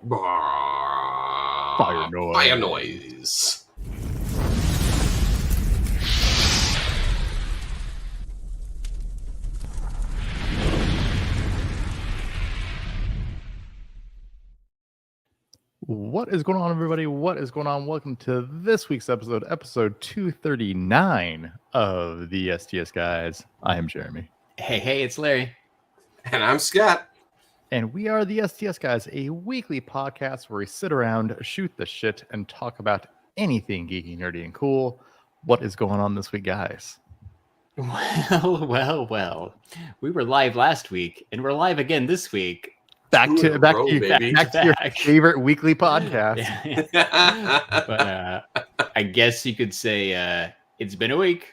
Fire noise. Fire noise. What is going on, everybody? What is going on? Welcome to this week's episode 239 of the STS Guys. I am Jeremy. Hey, it's Larry. And I'm Scott. And we are the STS Guys, a weekly podcast where we sit around, shoot the shit, and talk about anything geeky, nerdy, and cool. What is going on this week, guys? Well. We were live last week, and we're live again this week. Back to your favorite weekly podcast. Yeah. But I guess you could say it's been a week.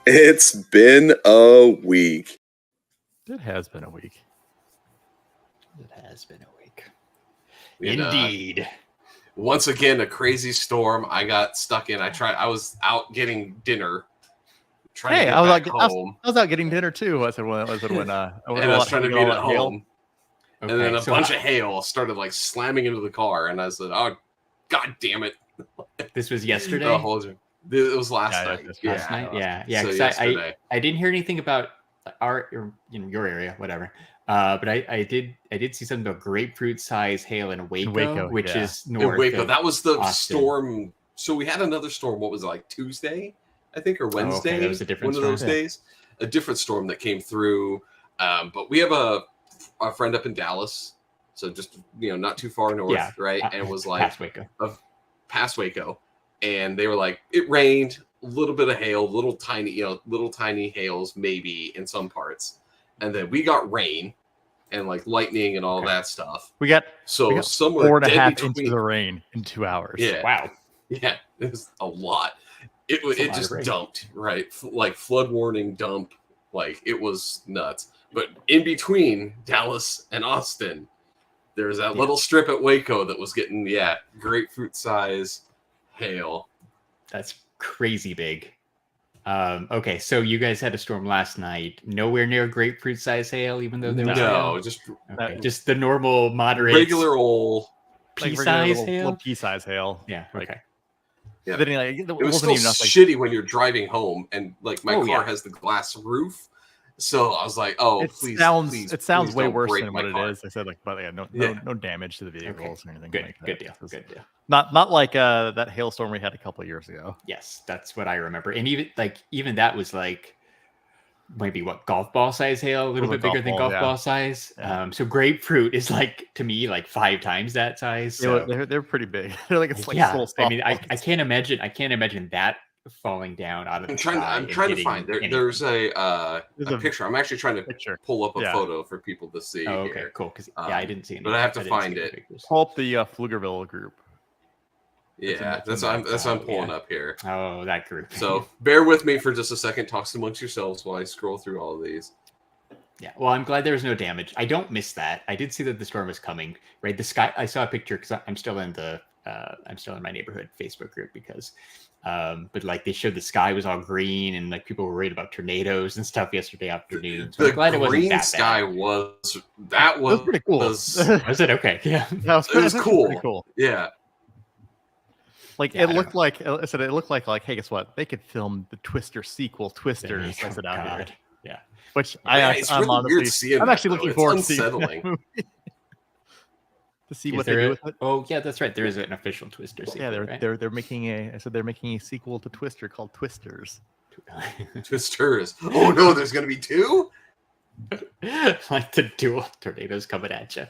It's been a week. It has been a week. It has been a week. And, Indeed. Once again, a crazy storm. I got stuck in. I was out getting dinner. Hey, I was out getting dinner too. I said when I was trying to be at home. Okay, And then a bunch of hail started like slamming into the car, and I said, "Oh, god damn it!" This was yesterday. It was last night. Last night, yeah. So Because I didn't hear anything about your area, whatever. But I did see something about grapefruit size hail in Waco, which is north. In Waco, that was the Austin. storm. So we had another storm. What was it, like Tuesday, I think, or Wednesday? Oh, okay. That was a different one of those days. A different storm that came through. But we have a friend up in Dallas, so just not too far north, right? And it was like past Waco, and they were like, it rained, a little bit of hail, little tiny hails maybe in some parts, and then we got rain and like lightning and all that stuff. We got somewhere 4.5 inches of rain in 2 hours. Yeah. Wow. Yeah, it was a lot. It just dumped, right? Like flood warning dump. Like it was nuts. But in between Dallas and Austin, there's that little strip at Waco that was getting grapefruit size hail. That's crazy big. Okay, so you guys had a storm last night. Nowhere near grapefruit size hail, even though there was hail? Just the normal moderate regular old pea-size hail. Little pea-size hail. Yeah. Okay. Yeah. It was still shitty when you're driving home, and like my car has the glass roof. So I was like, please. It sounds way worse than what it car. is. I said no damage to the vehicles or anything. Good deal. Not like that hailstorm we had a couple of years ago. Yes, that's what I remember. And even that was like maybe golf ball size hail, a little bit bigger than golf ball size. Yeah. So grapefruit is to me 5 times that size. So. They're pretty big. They're like little I mean, I can't imagine that falling down out of the sky. I'm trying to find there's a picture. I'm actually trying to pull up a photo for people to see. Oh, okay, cool. Because I didn't see any. But I have to find it. Pull up the Pflugerville group. Yeah, that's what I'm pulling up here. Oh, that group. So bear with me for just a second. Talk amongst yourselves while I scroll through all of these. Yeah, well, I'm glad there was no damage. I don't miss that. I did see that the storm was coming. Right, the sky. I saw a picture because I'm still in my neighborhood Facebook group because. But they showed the sky was all green and people were worried about tornadoes and stuff yesterday afternoon. So I'm glad it wasn't that sky bad. was pretty cool. Was it okay? Yeah, it was cool. Pretty cool. Yeah, it looked like I said. It looked like hey, guess what? They could film the Twister sequel, Twisters. I said out here. Yeah, which it's I'm really honestly, weird seeing I'm actually looking forward to seeing that movie. To see what they do with it. Oh yeah, that's right. There is an official Twister sequel. Yeah, they're making a sequel to Twister called Twisters. Twisters. Oh no, there's gonna be 2? Like the dual tornadoes coming at you.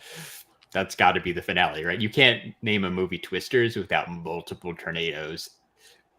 That's got to be the finale, right? You can't name a movie Twisters without multiple tornadoes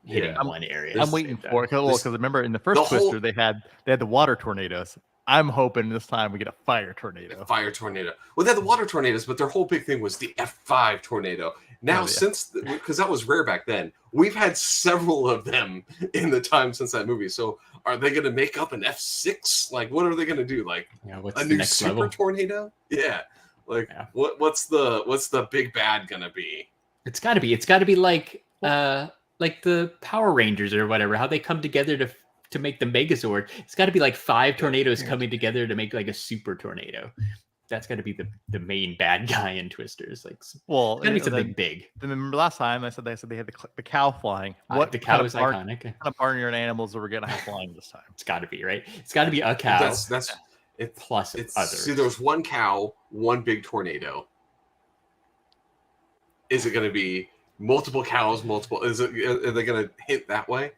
hitting one area. I'm waiting for it because remember in the first Twister they had the water tornadoes. I'm hoping this time we get a fire tornado. Well, they had the water tornadoes, but their whole big thing was the F5 tornado. Now, because that was rare back then, we've had several of them in the time since that movie. So, are they going to make up an F6? Like, what are they going to do? Like a new super level? Tornado? Yeah. Like, what's the big bad going to be? It's got to be like the Power Rangers or whatever. How they come together to to make the Megazord, it's got to be like 5 tornadoes coming together to make like a super tornado. That's got to be the main bad guy in Twisters. Like, well, it's got to be something big. Remember last time they said they had the cow flying. What the cow is iconic. What kind of barnyard animals are we getting flying this time? It's got to be, right. It's got to be a cow. That's it. Plus it's others. See, there's one cow, one big tornado. Is it going to be multiple cows? Are they going to hint that way?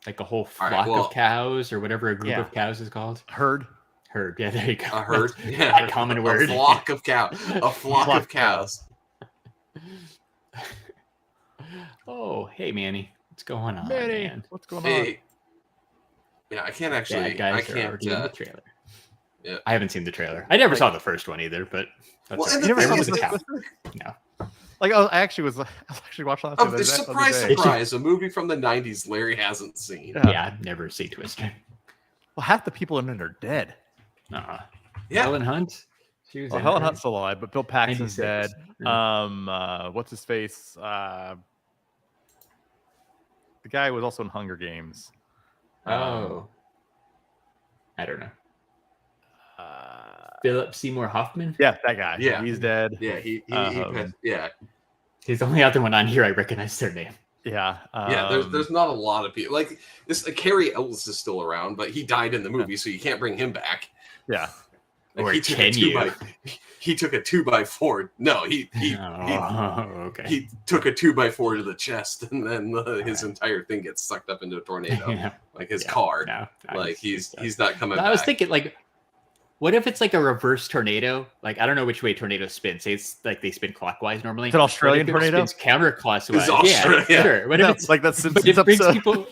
Like a whole flock of cows or whatever a group of cows is called? Herd. Yeah, there you go. A herd. Yeah, a common word. A flock of cows. A flock of cows. Oh, hey, Manny. What's going on, Manny, man? what's going on? Yeah, I can't actually. Guys I can't. Are in the trailer. Yeah. I haven't seen the trailer. I never saw the first one either, but you never saw the cow. No. Like I was actually watching that. Surprise! A movie from the '90s Larry hasn't seen. Yeah, I've never seen Twister. Well, half the people in it are dead. Yeah. Helen Hunt. Helen Hunt's alive, but Bill Paxton's dead. What's his face? The guy was also in Hunger Games. I don't know. Philip Seymour Hoffman. Yeah, that guy. Yeah, he's dead. Yeah, he He's the only other one on here I recognize their name. Yeah. There's not a lot of people like this. Carrie Ellis is still around, but he died in the movie, so you can't bring him back. Yeah. Like, he took a 2x4. No, he took a 2x4 to the chest, and then his entire thing gets sucked up into a tornado, like his car. He's not coming back. I was thinking, like, what if it's like a reverse tornado? Like, I don't know which way tornadoes spin. Say it's like they spin clockwise normally. It's an Australian tornado. It's counterclockwise. Yeah, sure. What if it's like that Simpsons but it brings episode? People,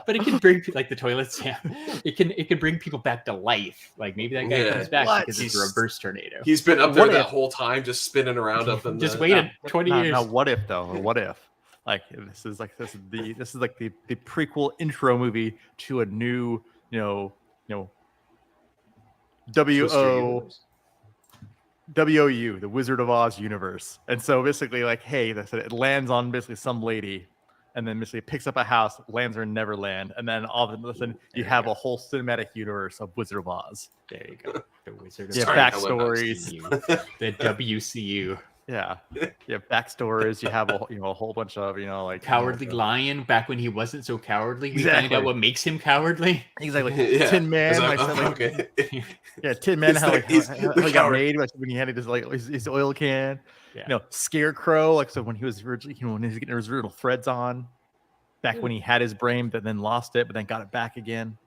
but it can bring like the toilets. Yeah, it can bring people back to life. Like maybe that guy comes back because he's a reverse tornado. He's been up there that whole time, just spinning around up in. Just waited 20 years. Now, what if though? What if? Like this is the prequel intro movie to a new WOU, the Wizard of Oz universe. And so basically, like, hey, it lands on basically some lady, and then basically picks up a house, lands her in Neverland, and then all of a sudden you have a whole cinematic universe of Wizard of Oz. There you go. The Wizard of Oz. Backstories. The WCU. Yeah, backstories. You have a whole bunch of like Cowardly Lion back when he wasn't so cowardly. We find out what makes him cowardly. Exactly. Tin Man. Tin Man. How he got made when he had his oil can. Yeah. Scarecrow. Like so when he was originally when he was getting his original threads on, back when he had his brain, but then lost it, but then got it back again.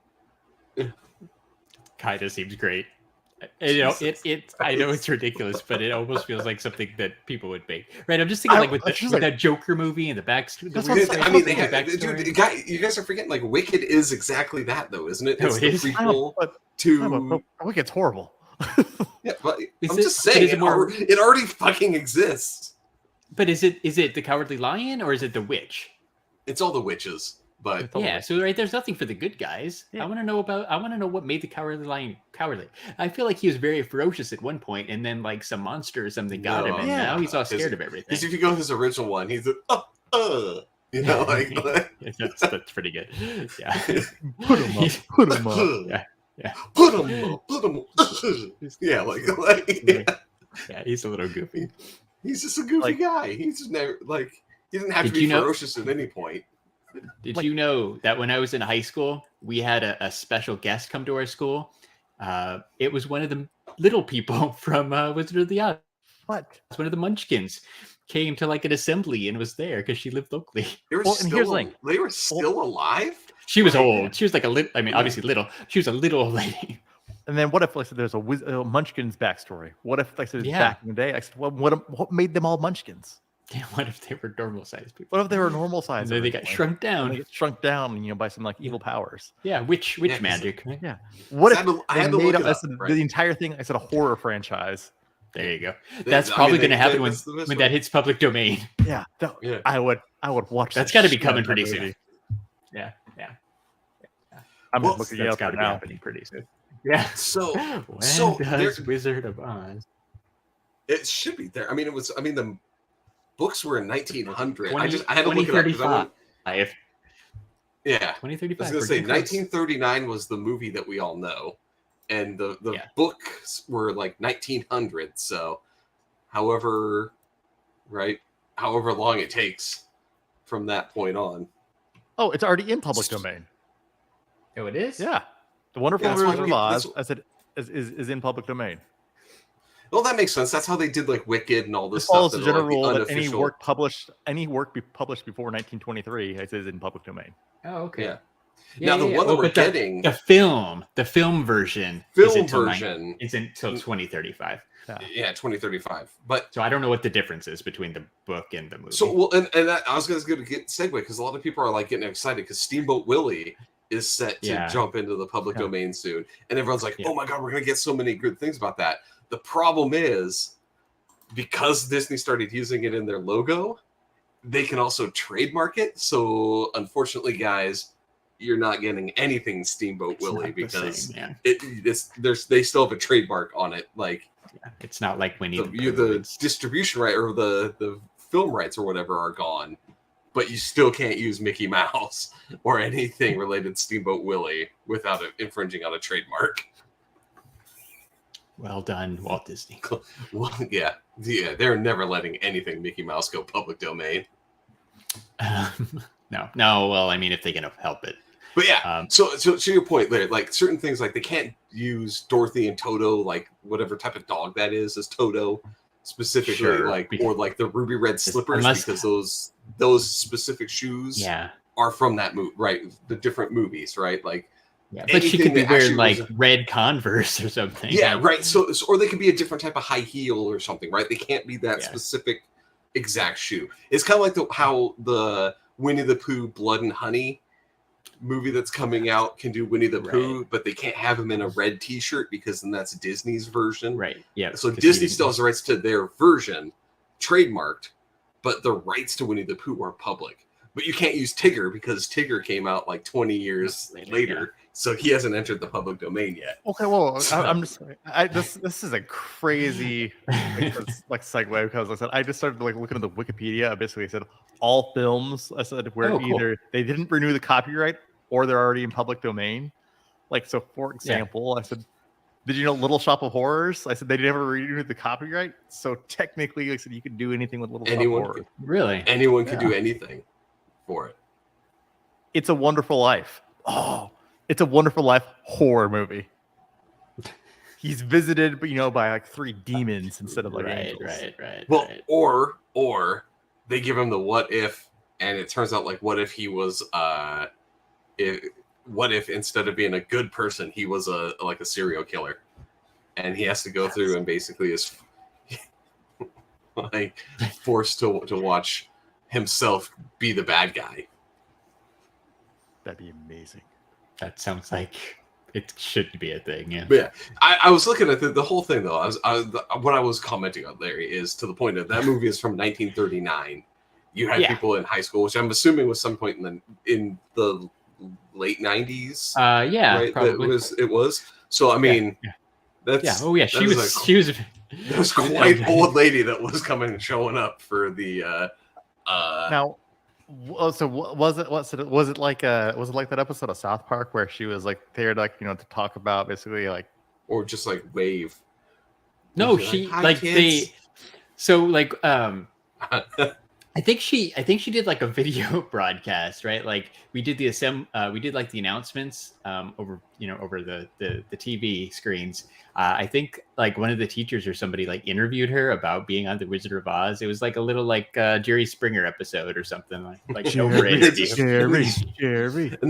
Kinda seems great. I know it's ridiculous, but it almost feels like something that people would make. Right? I'm just thinking with that Joker movie and the backstory. You guys are forgetting like Wicked is exactly that though, isn't it? It's the prequel to Wicked's horrible. Yeah, but I'm just saying it already fucking exists. But is it the Cowardly Lion or is it the witch? It's all the witches. But so there's nothing for the good guys. Yeah. I want to know what made the Cowardly Lion cowardly. I feel like he was very ferocious at one point, and then like some monster or something got him, and now he's all scared of everything. Because if you go to his original one, he's that's pretty good. Yeah, put him up. Yeah, put him up. Yeah, he's a little goofy. He's just a goofy guy. He's just never he didn't have to be ferocious at any point. Did you know that when I was in high school, we had a special guest come to our school? It was one of the little people from Wizard of the Oz. What? It's one of the Munchkins. Came to like an assembly and was there because she lived locally. They were still alive? She was old. She was like a little, obviously little. She was a little old lady. And then what if there's a Munchkins backstory? What if back in the day, what made them all Munchkins? Yeah, what if they were normal sized people? What if they were normal sized? They got shrunk down. They get shrunk down, by some evil powers. Yeah, witch magic. Right? Yeah. What if the entire thing? I said a horror franchise. There you go. That's probably going to happen when that hits public domain. Yeah, I would watch. That's got to be coming pretty soon. Yeah. I'm looking that's got to be happening pretty soon. Yeah. So does Wizard of Oz? It should be there. The books were in 1900. I had to look it up. Yeah. 2035. I was going to say 1939 was the movie that we all know. And the books were like 1900. So however long it takes from that point on. Oh, it's already in public domain. Oh, it is? Yeah. The Wonderful Wizard of Oz, I said, is in public domain. Well, that makes sense. That's how they did like Wicked and all this stuff. Follows the general rule that any work published before 1923 is in public domain. Oh, okay. Yeah. Now the one that we're getting, the film version, is until 2035. Yeah, 2035. But so I don't know what the difference is between the book and the movie. So well, and that, I was going to get segue because a lot of people are like getting excited because Steamboat Willie is set to jump into the public domain soon, and everyone's like, "Oh my god, we're going to get so many good things about that." The problem is because Disney started using it in their logo, they can also trademark it. So unfortunately, guys, you're not getting anything Steamboat Willie because they still have a trademark on it. Like it's not like when the distribution right or the film rights or whatever are gone, but you still can't use Mickey Mouse or anything related to Steamboat Willie without infringing on a trademark. Well done, Walt Disney. Well, yeah, they're never letting anything Mickey Mouse go public domain. No. Well, I mean, if they can help it. But yeah, so to your point, Larry, like certain things, like they can't use Dorothy and Toto, like whatever type of dog that is, as Toto specifically, or like the ruby red slippers, because those specific shoes are from that movie, right? The different movies, right? Like. Yeah, but she could be wearing like red Converse or something. Yeah, right. So or they could be a different type of high heel or something, right? They can't be that specific exact shoe. It's kind of like how the Winnie the Pooh Blood and Honey movie that's coming out can do Winnie the Pooh, but they can't have him in a red T-shirt because then that's Disney's version. Right. Yeah. So Disney still has the rights to their version, trademarked, but the rights to Winnie the Pooh are public. But you can't use Tigger because Tigger came out like 20 years later. So he hasn't entered the public domain yet. Okay, well, I'm just this is a crazy segue because I said I just started like looking at the Wikipedia. I basically said all films. I said where either they didn't renew the copyright or they're already in public domain. Like so, for example, I said, did you know Little Shop of Horrors? I said they never renewed the copyright, so technically, like I said, you could do anything with Little Shop of Horrors. Really, anyone could do anything for it. It's a Wonderful Life. Oh. It's a Wonderful Life horror movie. He's visited, by like 3 demons instead of like angels. Right. Well, or they give him the what if, and it turns out like what if he was what if instead of being a good person he was a serial killer, and he has to go through and basically is like forced to watch himself be the bad guy. That'd be amazing. That sounds like it should be a thing, yeah. But yeah, I was looking at the whole thing though. What I was commenting on, Larry, is to the point of that movie is from 1939. You had people in high school, which I'm assuming was some point in the late 90s. Right? Probably. It was. So I mean, that's She was quite old lady that was showing up for the. Now. So was it like that episode of South Park where she was like there to talk about basically like or just like wave? No, she like kids. I think she did like a video broadcast, right? Like we did the announcements over the TV screens. I think like one of the teachers or somebody like interviewed her about being on the Wizard of Oz. It was like a little like Jerry Springer episode or something like Jerry. And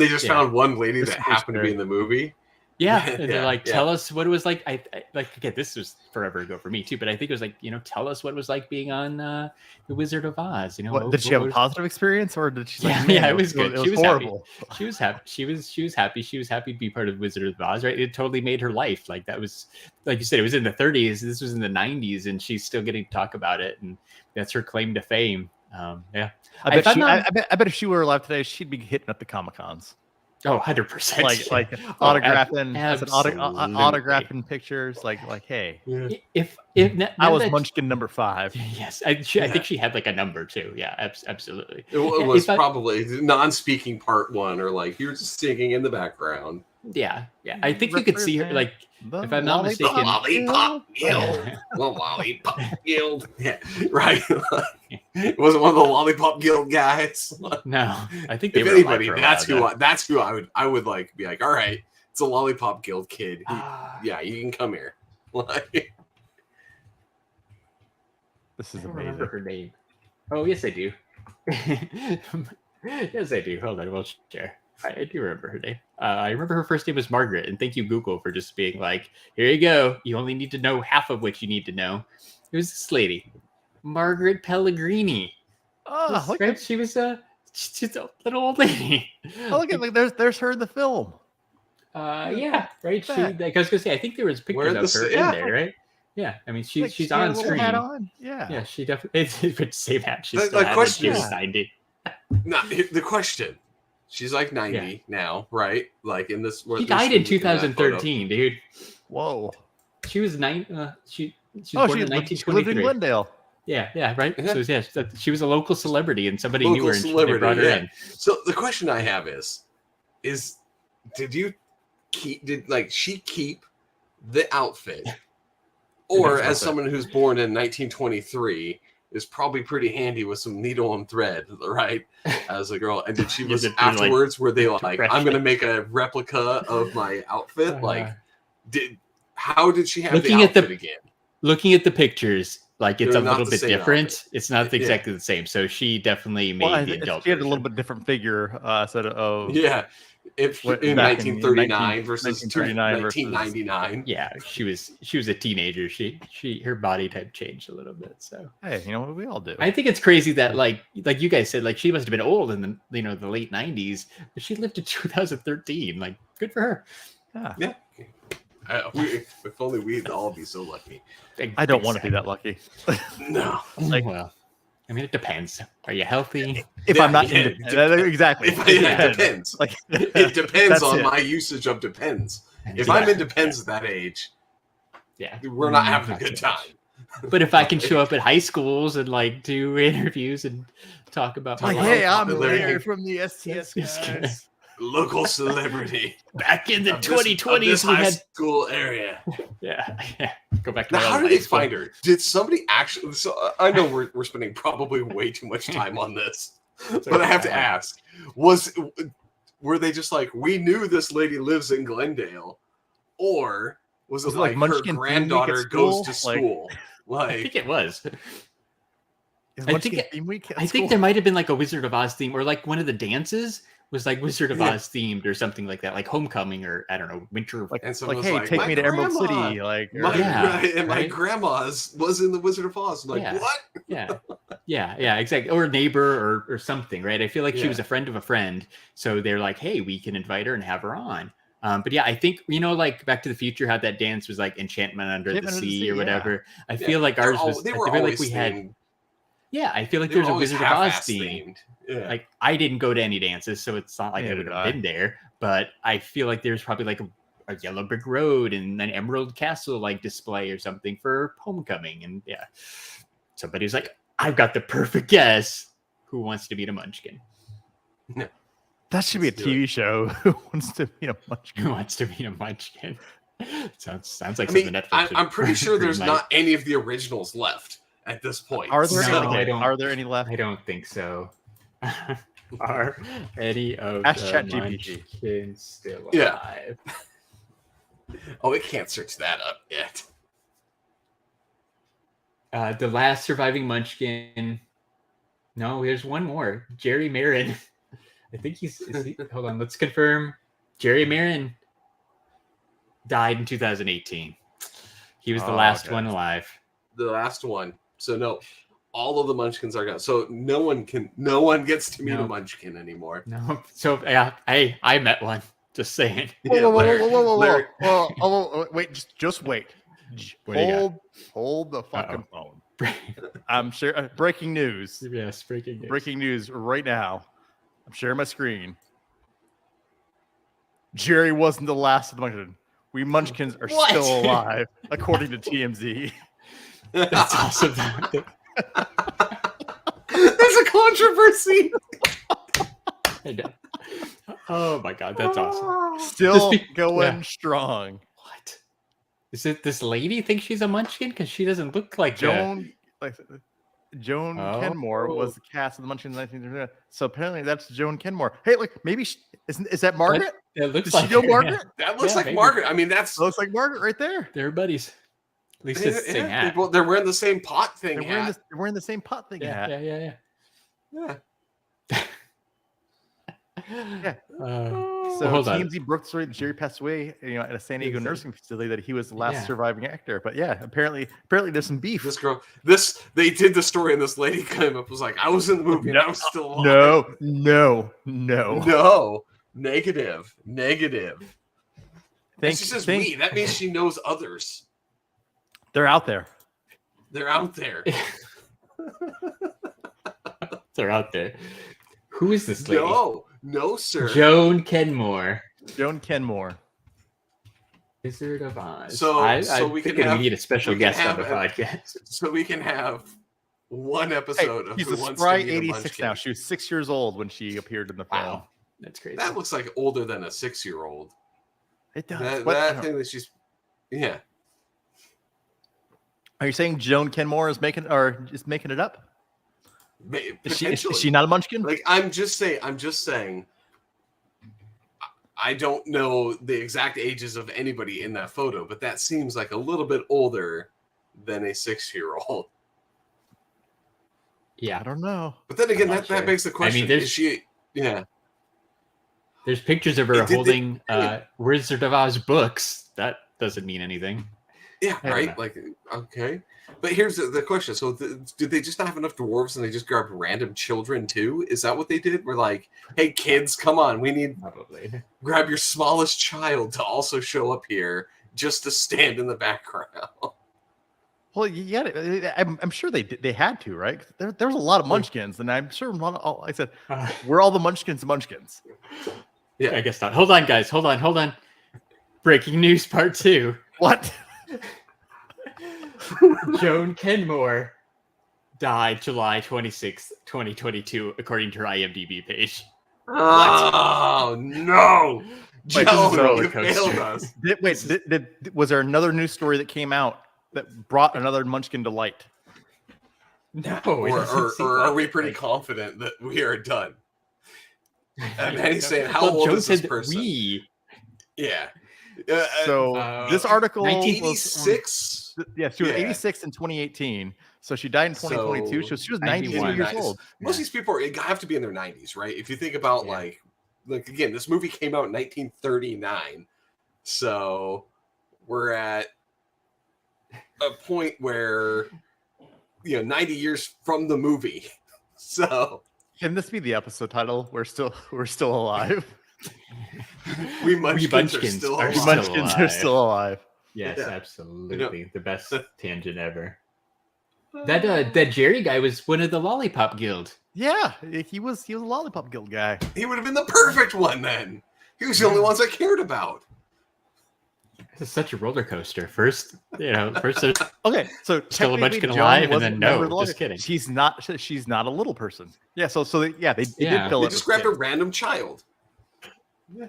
they just found one lady that happened to be in the movie. Yeah, and they're like, tell us what it was like. I like again, this was forever ago for me too, but I think it was like, tell us what it was like being on the Wizard of Oz. Did she have a positive experience or did she? It was good. It was horrible. Happy. She was happy. She was happy. She was happy to be part of Wizard of Oz. Right? It totally made her life. Like that was, like you said, it was in the 30s. This was in the 90s, and she's still getting to talk about it, and that's her claim to fame. I bet if she were alive today, she'd be hitting up the Comic-Cons. Oh, 100%. Like autographing pictures. Like, hey. I was Munchkin number 5. Yes, I think she had like a number too. Yeah, absolutely. It was probably non-speaking part 1, or like you're just singing in the background. Yeah. I think you could see her like, if I'm not mistaken, Lollipop Guild. The Lollipop Guild. Yeah, right. It wasn't one of the Lollipop Guild guys. No, I think they if were anybody, that's who I would like be like. All right, it's a Lollipop Guild kid. Yeah, you can come here. Like, this is amazing. Remember her name? Oh yes, I do. Yes, I do. Hold on, we'll share. I do remember her name. I remember her first name was Margaret, and thank you, Google, for just being like, here you go. You only need to know half of what you need to know. It was this lady, Margaret Pellegrini. Oh, look right? She's a little old lady. Oh, look at there's her in the film. Yeah, right. She, like I was gonna say, I think there was pictures of her in there, right? Yeah, I mean, she's on screen. Hat on. Yeah, she definitely. It's same hat. She's still question, she was 90. No, the question. She's like 90 now, right? Like in this. She died in 2013, dude. Whoa. She was 9. She was born in 1923. She lived in Glendale. Yeah, right. So she was a local celebrity, and somebody local knew her, and they brought her in. So the question I have is did she keep the outfit, or as someone who's born in 1923? Is probably pretty handy with some needle and thread, right? As a girl, and did she was afterwards? Were they like, I'm gonna make a replica of my outfit? Like, how did she have the outfit again? Looking at the pictures, like it's a little bit different. Outfit. It's not exactly the same. So she definitely made the adult. She had a little bit different figure. In 1939 versus 1999. Yeah, she was a teenager. Her body type changed a little bit. So hey, you know what we all do. I think it's crazy that like you guys said, like she must have been old in the the late 90s, but she lived to 2013. Like good for her. Yeah. If only we'd all be so lucky. I don't want to be that lucky. No. Well. I mean, it depends. Are you healthy? If I'm not independent, exactly. It depends. Like it depends on my usage of depends. If I'm in depends at that age, we're not having a good time. But if I can show up at high schools and like do interviews and talk about hey, I'm Larry from the STS Guys. Local celebrity. Back in the 2020s, we had school area. Yeah. Go back to now. How did they find her? Did somebody actually? So I know we're spending probably way too much time on this, but I have to ask: were they just like, we knew this lady lives in Glendale, or was it like her granddaughter goes to school? Like, I think it was. I think there might have been like a Wizard of Oz theme, or like one of the dances was like Wizard of Oz themed or something like that, like Homecoming or I don't know, Winter. Hey, take me to Emerald City. Like, my grandma's was in the Wizard of Oz. I'm like, what? Yeah, exactly. Or a neighbor or something, right? I feel like she was a friend of a friend, so they're like, hey, we can invite her and have her on. But yeah, I think like Back to the Future had that dance was like Enchantment Under the Sea or whatever. I feel like ours was. I feel like we had. Yeah, I feel like there's a Wizard of Oz theme. Yeah. Like I didn't go to any dances, so it's not like I would have been there. But I feel like there's probably like a Yellow Brick Road and an Emerald Castle like display or something for Homecoming. And somebody's like, I've got the perfect guess. Who wants to meet a Munchkin? No. That should be a TV show. Who wants to meet a Munchkin? Who wants to meet a Munchkin? Sounds like something Netflix. I'm pretty sure there's not any of the originals left at this point. Are there any left? I don't think so. Are any of the Munchkins still alive? Yeah. Oh, it can't search that up yet. The last surviving Munchkin. No, there's one more. Jerry Marin. I think he's. Hold on, let's confirm. Jerry Marin died in 2018. He was the last one alive. The last one. So no. All of the Munchkins are gone. So no one gets to meet a Munchkin anymore. No. So yeah, I met one. Just saying. Whoa. Wait, just wait. Hold the fucking phone. I'm sure. Breaking news. Yes, breaking news. Breaking news right now. I'm sharing my screen. Jerry wasn't the last of the Munchkins. We Munchkins are still alive, according to TMZ. That's awesome. There's a controversy. I know. Oh my god, that's awesome. Still going strong. What? Is it this lady thinks she's a munchkin? Because she doesn't look like Joan Kenmore was the cast of the Munchkins in 1939. So apparently that's Joan Kenmore. Hey, look, maybe is that Margaret? It looks like Margaret. That looks like Margaret. I mean, that looks like Margaret right there. They're buddies. At least it's the same hat. Well, they're wearing the same pot thing. They're wearing the same pot thing hat. Yeah. So TMZ broke the story that Jerry passed away, at a San Diego nursing facility, that he was the last surviving actor. But yeah, apparently there's some beef. This girl, they did the story, and this lady came up was like, "I was in the movie, and I was still alive." No. Negative. She says we. That means she knows others. They're out there. They're out there. They're out there. Who is this lady? No, sir. Joan Kenmore. Wizard of Oz. So we need a special guest on the podcast. So we can have one episode of He's a spry 86 now. She was 6 years old when she appeared in the film. Wow. That's crazy. That looks like older than a 6-year-old. It does. That thing that she's... Yeah. Are you saying Joan Kenmore is making it up? Is she not a munchkin? Like, I'm just saying. I don't know the exact ages of anybody in that photo, but that seems like a little bit older than a 6-year-old. Yeah, I don't know. But then again, that begs the question: is she? Yeah. There's pictures of her holding Wizard of Oz books. That doesn't mean anything. Yeah, right. Like, okay. But here's the question. So did they just not have enough dwarves and they just grabbed random children too? Is that what they did? We're like, hey, kids, come on. We need grab your smallest child to also show up here just to stand in the background. Well, yeah, I'm sure they had to, right? There was a lot of munchkins, and I'm sure I said, we're all the munchkins. Yeah, I guess not. Hold on, guys. Hold on. Breaking news part 2. What? Joan Kenmore died July 26th, 2022, according to her IMDb page. Oh, no. Joan, you failed us. Was there another news story that came out that brought another munchkin to light? No. Or are we pretty confident that we are done? And Manny's saying, how old is this person? Yeah. So this article 1986. She was 86 in 2018. So she died in 2022. So she was 91 years old. Most of these people have to be in their 90s, right? If you think about like again, this movie came out in 1939. So we're at a point where 90 years from the movie. So can this be the episode title? We're still alive. We munchkins are still alive. Yes, absolutely. The best tangent ever. That Jerry guy was one of the Lollipop Guild. Yeah, he was a Lollipop Guild guy. He would have been the perfect one then. He was the only ones I cared about. It's such a roller coaster. First there's okay, so still a munchkin alive, and then just kidding. She's not a little person. Yeah, so they did fill it. They just grabbed a random child. Yeah.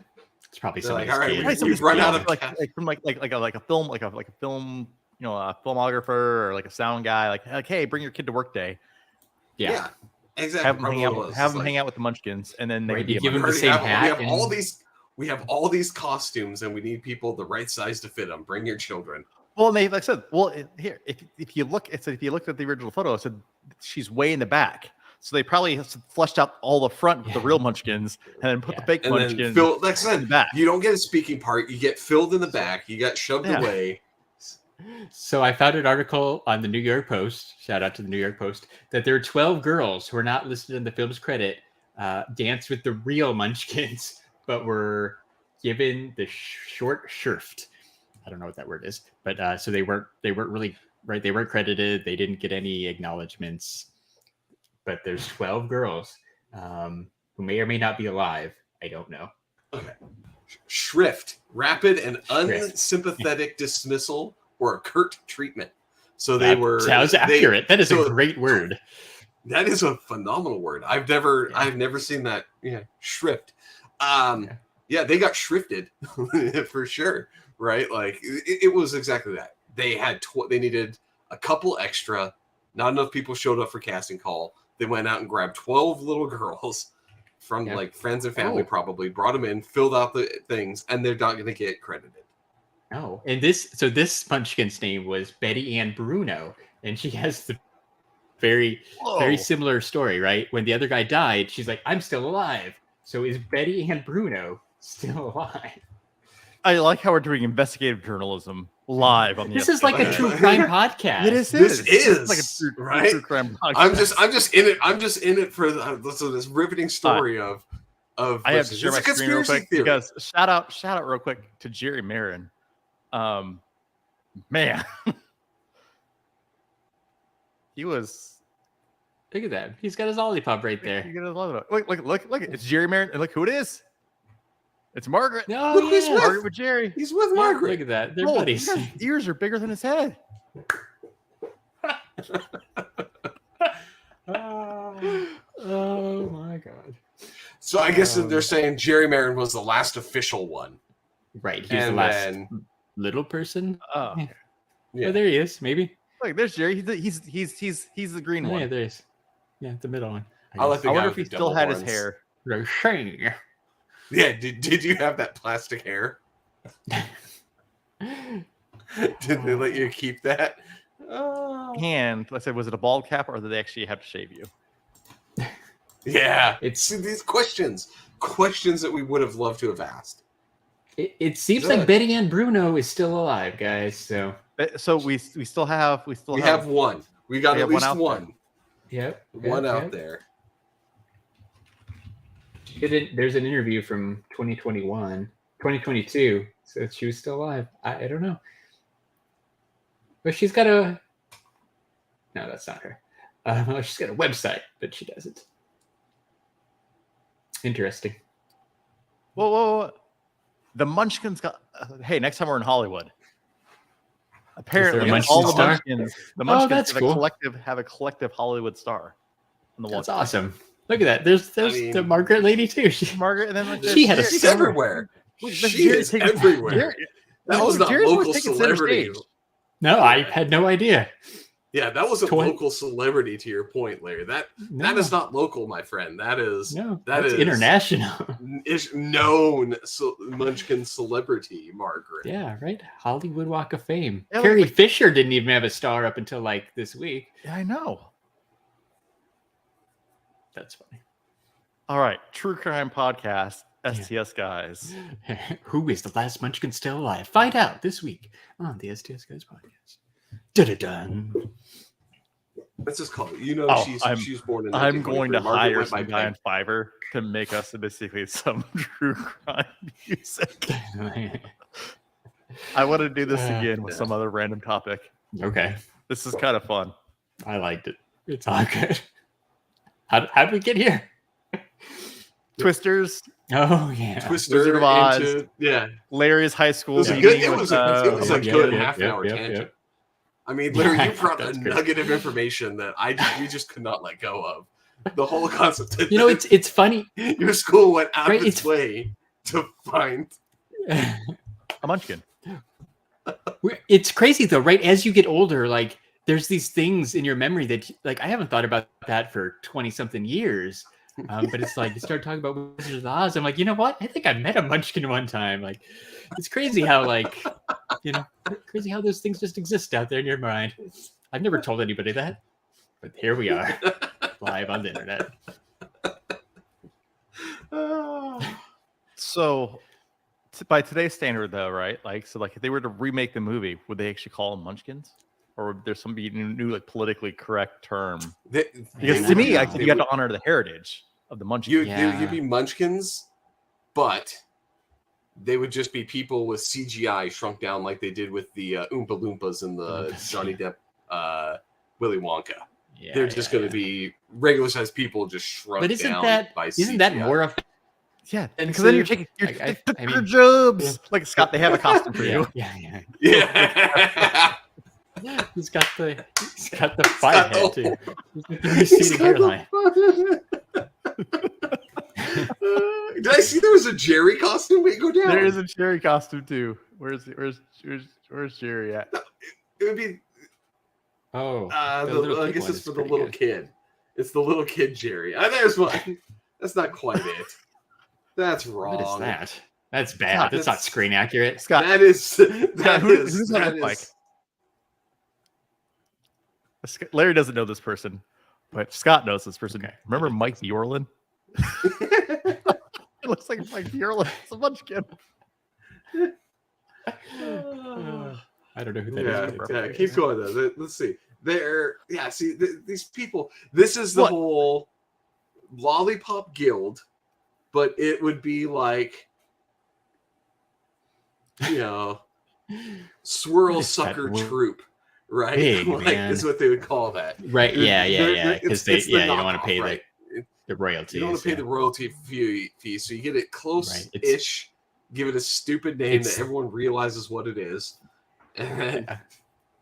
It's probably somebody's like, all right, we've run out of from like a film, like a film, a filmographer or like a sound guy, like hey, bring your kid to work day. Yeah, exactly. Have them hang out with the munchkins, and then they give them the same hat. We have all these costumes, and we need people the right size to fit them. Bring your children. Well, like I said, here if you looked at the original photo, it said she's way in the back. So they probably fleshed out all the front with the real munchkins and then put the fake munchkins in the back. You don't get a speaking part. You get filled in the back. You got shoved away. So I found an article on the New York Post, shout out to the New York Post, that there are 12 girls who are not listed in the film's credit danced with the real munchkins, but were given the short shrift. I don't know what that word is, but so they weren't really right. They weren't credited. They didn't get any acknowledgments. But there's 12 girls who may or may not be alive. I don't know. Okay. Shrift, rapid and unsympathetic dismissal or a curt treatment. So they were. Sounds accurate. That is a great word. That is a phenomenal word. I've never seen that. Yeah, shrift. Yeah, they got shrifted for sure. Right? Like it was exactly that. They had they needed a couple extra. Not enough people showed up for casting call. They went out and grabbed 12 little girls from like friends and family, probably brought them in, filled out the things, and they're not going to get credited. Oh, and this Munchkin's name was Betty Ann Bruno, and she has the very similar story, right? When the other guy died, she's like, "I'm still alive." So is Betty Ann Bruno still alive? I like how we're doing investigative journalism live on the. This is like a true crime podcast. This is like a true crime podcast. I'm just in it. I'm just in it for this riveting story of. I have to share my screen real quick because shout out real quick to Jerry Marin. Man, he was. Look at that. He's got his lollipop right there. Look! It's Jerry Marin, and look who it is. It's Margaret. No, look, he's Margaret with Jerry. He's with Margaret. Look at that. They're buddies. His ears are bigger than his head. Oh my god. So I guess they're saying Jerry Marin was the last official one. Right. He's the last little person. Oh, yeah. Oh, there he is. Maybe. Look, there's Jerry. He's the green one. Yeah, there he is. Yeah, the middle one. I wonder if he still had his hair. Yeah, did you have that plastic hair? Did they let you keep that? And let's say, was it a bald cap or did they actually have to shave you? Yeah, it's these questions that we would have loved to have asked. It seems like Betty Ann Bruno is still alive, guys. So we still have one. We got at least one. Yep, one out there. There's an interview from 2022. So she was still alive. I don't know. But she's got no, that's not her. She's got a website, but she doesn't. Interesting. Whoa. The Munchkins got. Hey, next time we're in Hollywood. Apparently, all the Munchkins. The Munchkins have a collective Hollywood star. On the wall. That's awesome. Look at that. There's the Margaret lady too. Margaret, and then she had she's everywhere. She is everywhere. That was not local celebrity. No, I had no idea. Yeah, that was a local celebrity. To your point, Larry. That is not local, my friend. That is international. Is known Munchkin celebrity, Margaret. Yeah, right. Hollywood Walk of Fame. Yeah, Carrie Fisher didn't even have a star up until like this week. Yeah, I know. That's funny. All right, True Crime Podcast, STS Guys. Who is the last Munchkin still alive? Find out this week on the STS Guys Podcast. Dun-dun-dun. Let's just call it. She's born in. I'm going to hire some guy on Fiverr to make us basically some true crime music. I want to do this again with some other random topic. Okay, this is kind of fun. I liked it. It's all good. How did we get here? Twisters. Oh yeah. Wizard of Oz. Larry's high school. It was a good half an hour tangent. I mean, Larry, you brought a nugget of information that we just could not let go of. The whole concept. It's funny. Your school went out of its way to find a Munchkin. It's crazy though, right? As you get older, like there's these things in your memory that like I haven't thought about that for 20-something years. But it's like you start talking about Wizard of Oz. I'm like, you know what? I think I met a Munchkin one time. Like, it's crazy how crazy how those things just exist out there in your mind. I've never told anybody that, but here we are, live on the internet. So, by today's standard, though, right? Like, so like if they were to remake the movie, would they actually call them Munchkins? Or would there some new like politically correct term? Because to me, I think you have to honor the heritage of the Munchkins. You'd be Munchkins, but they would just be people with CGI shrunk down like they did with the Oompa Loompas and the Johnny Depp Willy Wonka. Yeah, they're just going to be regular sized people just shrunk down by CGI. Isn't that more of... Yeah, because then you're taking your jobs. Like, Scott, they have a costume for you. Yeah. He's got the five head too. The receding hairline. Did I see there was a Jerry costume? Wait, go down. There is a Jerry costume too. Where's Jerry at? It would be. I guess it's for the little kid. It's the little kid Jerry. There's one. That's not quite it. That's wrong. What is that? That's bad. That's not screen accurate. Scott, who's that look like? Larry doesn't know this person, but Scott knows this person. Okay. Remember Mike Bjorlin? It looks like Mike Bjorlin. It's a munchkin. I don't know who that is. Yeah, keep going though. Let's see. These people. This is the whole Lollipop Guild, but it would be like, Swirl Sucker Troop, right? Big, is what they would call that. Right? Yeah. Because you don't want to pay the royalties. You don't want to pay the royalty fee, so you get it close-ish. Give it a stupid name that everyone realizes what it is.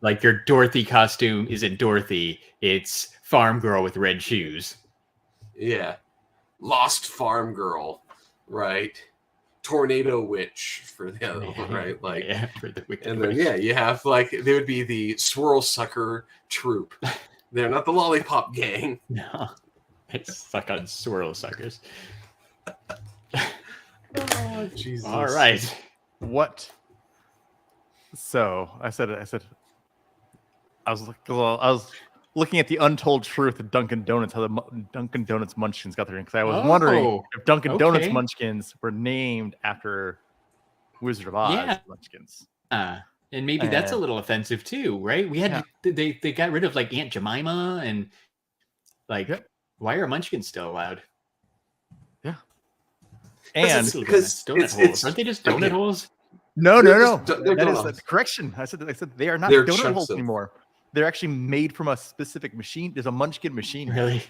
Like your Dorothy costume isn't Dorothy, it's Farm Girl with red shoes. Yeah. Lost Farm Girl, right? Tornado Witch for the other one, right? For the Wicked and Witch. Then you have they would be the Swirl Sucker Troop. They're not the Lollipop Gang. No. They suck on swirl suckers. Oh, Jesus. All right. What? So I said I was looking at the untold truth of Dunkin' Donuts, how the Dunkin' Donuts Munchkins got their name, because I was wondering if Dunkin' Donuts Munchkins were named after Wizard of Oz Munchkins. And maybe that's a little offensive too, right? We had they got rid of like Aunt Jemima and why are Munchkins still allowed? Yeah, and because donut holes aren't they just donut holes? No. That is correction. I said they are not donut holes anymore. They're actually made from a specific machine. There's a Munchkin machine. Really?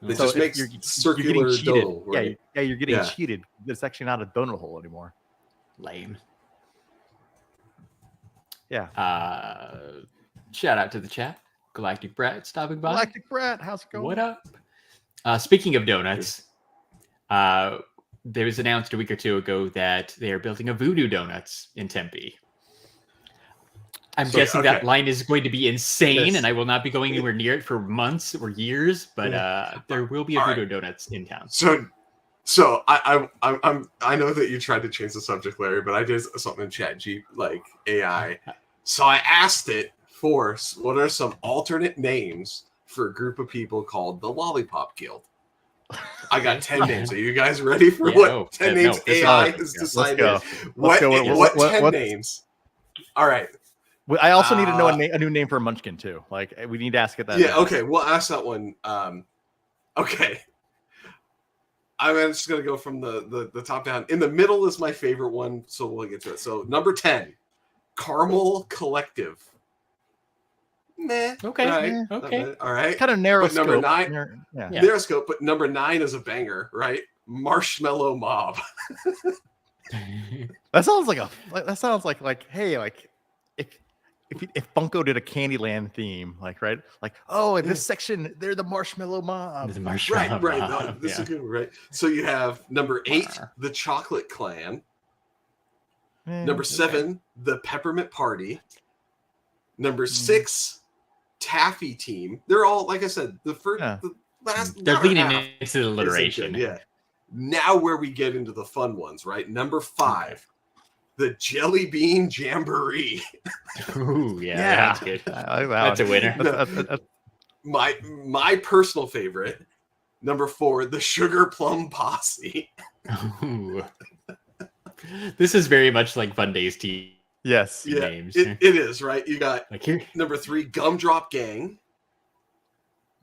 They just make circular dough. Right? Yeah, you're getting cheated. It's actually not a donut hole anymore. Lame. Yeah. Shout out to the chat. Galactic Brat stopping by. Galactic Brat, how's it going? What up? Speaking of donuts, there was announced a week or two ago that they are building a Voodoo Donuts in Tempe. I'm guessing that line is going to be insane, and I will not be going anywhere near it for months or years. But there will be a Voodoo Donuts in town. So I know that you tried to change the subject, Larry, but I did something in Chat G AI. So I asked it for what are some alternate names for a group of people called the Lollipop Guild. I got 10 names. Are you guys ready for 10 names AI has decided? What 10 names? All right. I also need to know a new name for a Munchkin too. We need to ask it that. Yeah. Okay. We'll ask that one. Okay. I'm just gonna go from the top down. In the middle is my favorite one, so we'll get to it. So number 10, Caramel Collective. Meh. Okay. Right? Okay. All right. Kind of narrow but scope. Number 9. Narrow scope. But number 9 is a banger, right? Marshmallow Mob. That sounds like hey, if Funko did a Candyland theme, right? In this section, they're the Marshmallow Mob. The Marshmallow right. Mob. No, this is good, right? So you have number 8, the Chocolate Clan. Number 7, the Peppermint Party. Number 6, Taffy Team. They're all, like I said, the last. They're leaning into the alliteration. Yeah. Now where we get into the fun ones, right? Number 5. The Jelly Bean Jamboree. Ooh, yeah, that's good. That's a winner. My personal favorite, number 4, the Sugar Plum Posse. Ooh. This is very much like Fun Days Tea. Yes. Names. It is, right? You got number 3, Gumdrop Gang.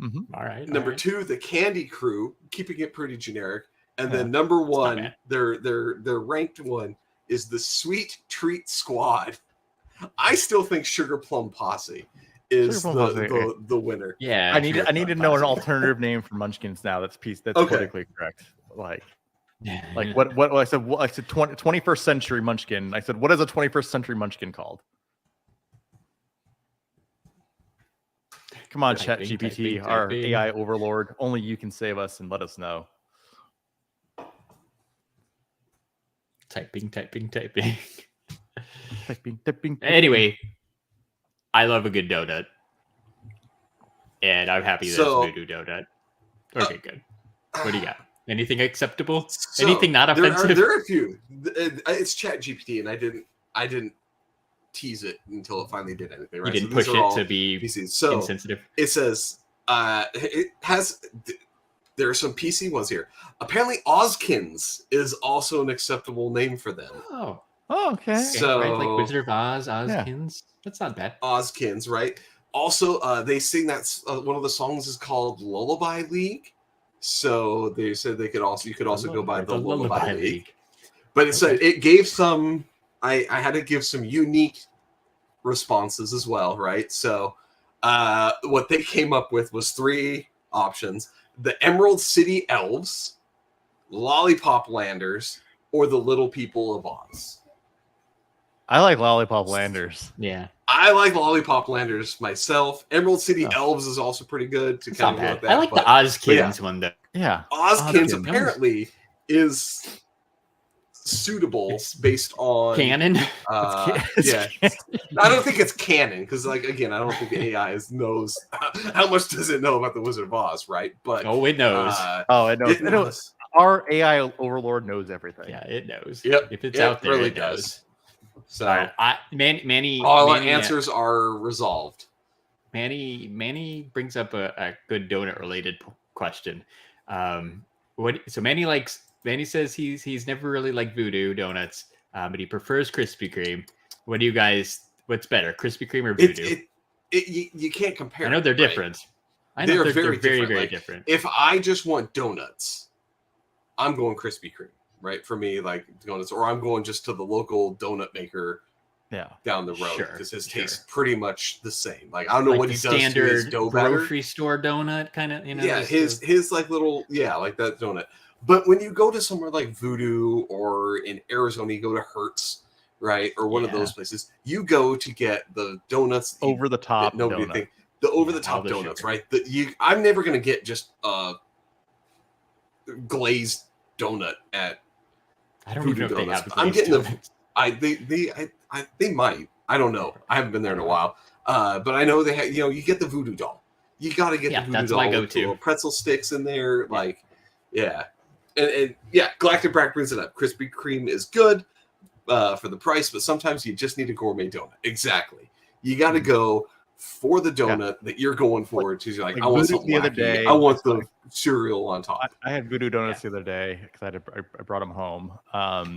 Mm-hmm. All right. Number 2, the Candy Crew, keeping it pretty generic. And then number 1, their ranked one, is the Sweet Treat Squad. I still think Sugar Plum Posse is the winner. Yeah, I need to know an alternative name for Munchkins now. That's politically correct. What I said? I said 21st century Munchkin. I said, what is a 21st century Munchkin called? Come on, ChatGPT, our AI overlord. Only you can save us and let us know. Typing. Typing. Anyway, I love a good donut. And I'm happy there's Voodoo Donut. Okay, good. What do you got? Anything acceptable? Anything not offensive? There are a few. It's ChatGPT, and I didn't tease it until it finally did anything. Right? You didn't push it to be PCs. So insensitive. It says it has. There are some PC ones here. Apparently, Ozkins is also an acceptable name for them. Oh, okay. So right? Like Wizard of Oz, Ozkins. Yeah. That's not bad. Ozkins, right? Also, they sing that one of the songs is called Lullaby League. So they said you could also go by the Lullaby League. But it said it gave some. I had to give some unique responses as well, right? So what they came up with was 3 options: the Emerald City Elves, Lollipop Landers, or the Little People of Oz. I like Lollipop Landers. Yeah. I like Lollipop Landers myself. Emerald City Elves is also pretty good to kind of go with that. I like the Ozkins one though. Yeah. Ozkins apparently is suitable based on canon. Yeah. I don't think it's canon because, like, again, I don't think the AI knows how much does it know about the Wizard of Oz, right? But it knows. It knows. Our AI overlord knows everything. Yeah, it knows. Yep. If it's out there, really it knows. So Manny, all our answers are resolved. Manny brings up a good donut related question. Manny says he's never really liked Voodoo donuts, but he prefers Krispy Kreme. What's better, Krispy Kreme or Voodoo? You can't compare. I know they're different. I know they're very very different. If I just want donuts, I'm going Krispy Kreme. Right, for me, like donuts, or I'm going just to the local donut maker, down the road because his tastes pretty much the same. Like I don't know what he does to his dough batter. Grocery store donut kind of, Yeah, his like little like that donut. But when you go to somewhere like Voodoo or in Arizona, you go to Hertz, right, or one of those places, you go to get the donuts over the top. Nobody think the over the top donuts, sugar. Right? I'm never gonna get just glazed donut at. I don't even know if they have. I'm getting they might. I don't know. I haven't been there in a while. But I know they have. You get the Voodoo doll. You got to get the Voodoo that's doll. My go-to. With pretzel sticks in there, and Galactic Brack brings it up. Krispy Kreme is good for the price, but sometimes you just need a gourmet donut. Exactly. You got to go for the donut that you're going forward to. You're like I want something the other day. I want the cereal on top. I had Voodoo donuts the other day because I brought them home.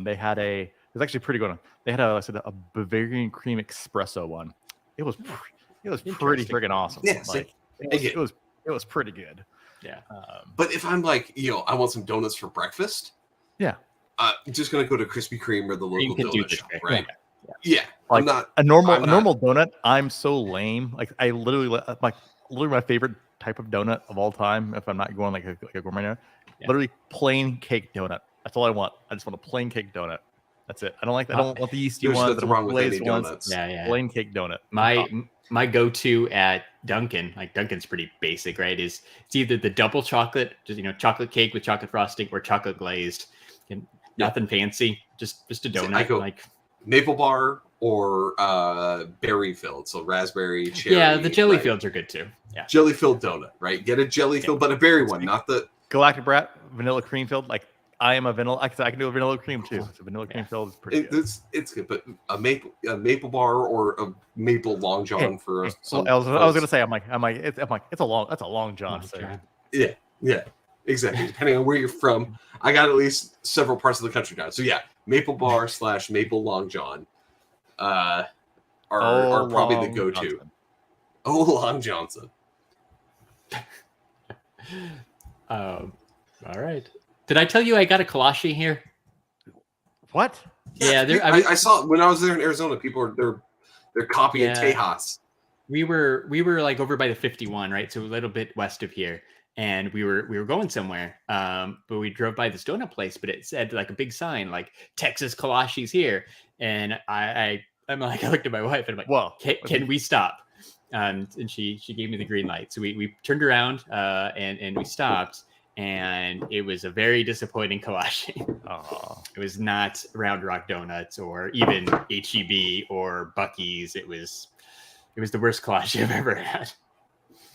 They had it was actually pretty good. They had a Bavarian cream espresso one. It was pretty freaking awesome. Yeah, it was pretty good. Yeah. But if I'm like, I want some donuts for breakfast. Yeah. I'm just gonna go to Krispy Kreme or the local donut shop, right? Yeah. Like a normal donut. I'm so lame. Like I literally my favorite type of donut of all time. If I'm not going like a gourmet donut, literally plain cake donut. That's all I want. I just want a plain cake donut. That's it. I don't want the yeasty ones. Nothing wrong with any donuts. Yeah. Plain cake donut. My go-to at Dunkin', like Dunkin's pretty basic, right? It's either the double chocolate, just chocolate cake with chocolate frosting, or chocolate glazed. And nothing fancy, just a donut. I go like maple bar or berry filled, so raspberry, cherry. Yeah, the jelly filleds are good too. Yeah, jelly filled donut, right? Get a jelly filled, but a berry one, not the Galactic Brat vanilla cream filled. Like I am a vanilla. I can do a vanilla cream too. So vanilla cream filled is pretty good. It's good, but a maple bar or a maple long john for us. I was gonna say it's a long john. Yeah, exactly. Depending on where you're from, I got at least several parts of the country now. So yeah, maple bar / maple long john are probably the go-to. Johnson. Oh, Long Johnson. All right. Did I tell you I got a Kalashi here? What? Yeah, I saw when I was there in Arizona. People they're copying Tejas. We were like over by the 51, right? So a little bit west of here, and we were going somewhere. But we drove by this donut place, but it said like a big sign like Texas Kalashi's here, and I'm like, I looked at my wife and I'm like, well, can we stop? And she gave me the green light. So we turned around and we stopped. And it was a very disappointing collaging. Oh. It was not Round Rock Donuts or even HEB or Buc-ee's. It was the worst collage I've ever had.